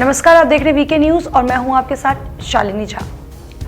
नमस्कार, आप देख रहे हैं वीके न्यूज और मैं हूं आपके साथ शालिनी झा।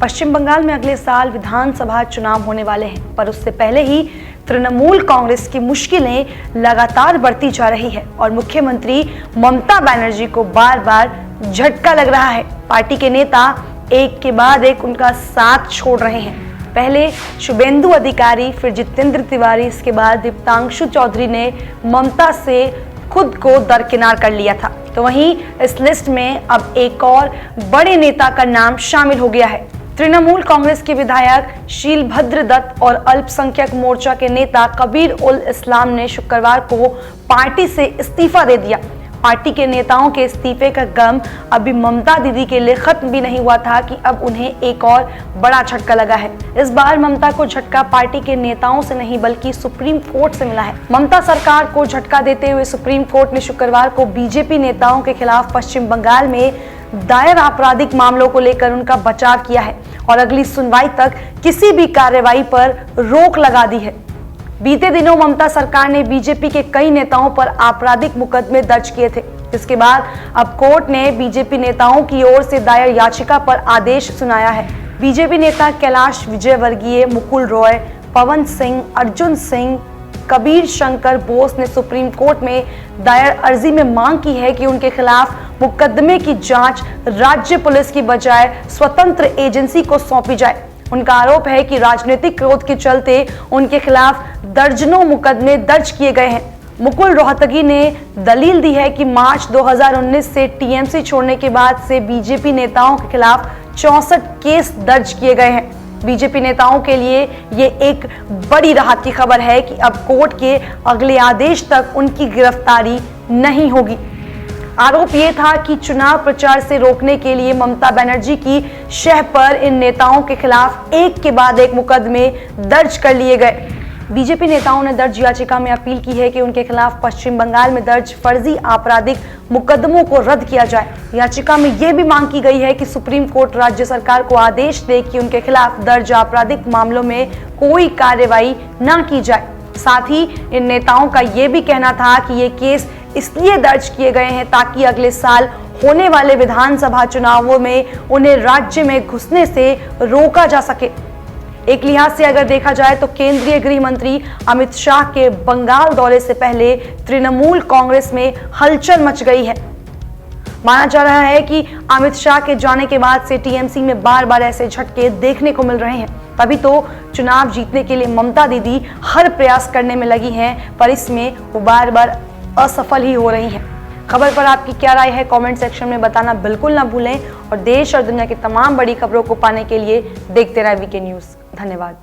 पश्चिम बंगाल में अगले साल विधानसभा चुनाव होने वाले हैं, पर उससे पहले ही तृणमूल कांग्रेस की मुश्किलें लगातार बढ़ती जा रही है और मुख्यमंत्री ममता बनर्जी को बार बार झटका लग रहा है। पार्टी के नेता एक के बाद एक उनका साथ छोड़ रहे हैं। पहले शुभेंदु अधिकारी, फिर जितेंद्र तिवारी, इसके बाद दीप्तांशु चौधरी ने ममता से खुद को दरकिनार कर लिया था। तो वहीं इस लिस्ट में अब एक और बड़े नेता का नाम शामिल हो गया है। तृणमूल कांग्रेस के विधायक शीलभद्र दत्त और अल्पसंख्यक मोर्चा के नेता कबीर उल इस्लाम ने शुक्रवार को पार्टी से इस्तीफा दे दिया। पार्टी के नेताओं के इस्तीफे का गम अभी ममता दीदी के लिए खत्म भी नहीं हुआ था कि अब उन्हें एक और बड़ा झटका लगा है। इस बार ममता को झटका पार्टी के नेताओं से नहीं बल्कि सुप्रीम कोर्ट से मिला है। ममता सरकार को झटका देते हुए सुप्रीम कोर्ट ने शुक्रवार को बीजेपी नेताओं के खिलाफ पश्चिम बंगाल में दायर आपराधिक मामलों को लेकर उनका बचाव किया है और अगली सुनवाई तक किसी भी कार्रवाई पर रोक लगा दी है। बीते दिनों ममता सरकार ने बीजेपी के कई नेताओं पर आपराधिक मुकदमे दर्ज किए थे। इसके बाद अब कोर्ट ने बीजेपी नेताओं की ओर से दायर याचिका पर आदेश सुनाया है। बीजेपी नेता कैलाश विजयवर्गीय, मुकुल रॉय, पवन सिंह, अर्जुन सिंह, कबीर शंकर बोस ने सुप्रीम कोर्ट में दायर अर्जी में मांग की है कि उनके खिलाफ मुकदमे की जांच राज्य पुलिस की बजाय स्वतंत्र एजेंसी को सौंपी जाए। उनका आरोप है कि राजनीतिक क्रोध के चलते उनके खिलाफ दर्जनों मुकदमे दर्ज किए गए हैं। मुकुल रोहतगी ने दलील दी है कि मार्च 2019 से टीएमसी छोड़ने के बाद से बीजेपी नेताओं के खिलाफ 64 केस दर्ज किए गए हैं। बीजेपी नेताओं के लिए ये एक बड़ी राहत की खबर है कि अब कोर्ट के अगले आदेश तक उनकी गिरफ्तारी नहीं होगी। आरोप ये था कि चुनाव प्रचार से रोकने के लिए ममता बनर्जी की शह पर इन नेताओं के खिलाफ एक के बाद एक मुकदमे दर्ज कर लिए गए। बीजेपी नेताओं ने दर्ज याचिका में अपील की है कि उनके खिलाफ पश्चिम बंगाल में दर्ज फर्जी आपराधिक मुकदमों को रद्द किया जाए। याचिका में यह भी मांग की गई है कि सुप्रीम कोर्ट राज्य सरकार को आदेश दे कि उनके खिलाफ दर्ज आपराधिक मामलों में कोई कार्रवाई न की जाए। साथ ही इन नेताओं का यह भी कहना था कि ये केस इसलिए दर्ज किए गए हैं ताकि अगले साल होने वाले विधानसभा चुनावों में उन्हें राज्य में घुसने से रोका जा सके। एक लिहाज से अगर देखा जाए तो केंद्रीय गृह मंत्री अमित शाह के बंगाल दौरे से पहले तृणमूल कांग्रेस में हलचल मच गई है। माना जा रहा है कि अमित शाह के जाने के बाद से टीएमसी में बार बार ऐसे झटके देखने को मिल रहे हैं। तभी तो चुनाव जीतने के लिए ममता दीदी हर प्रयास करने में लगी हैं, पर इसमें वो बार बार असफल ही हो रही हैं। खबर पर आपकी क्या राय है, कमेंट सेक्शन में बताना बिल्कुल ना भूलें और देश और दुनिया की तमाम बड़ी खबरों को पाने के लिए देखते रहें वीके न्यूज। धन्यवाद।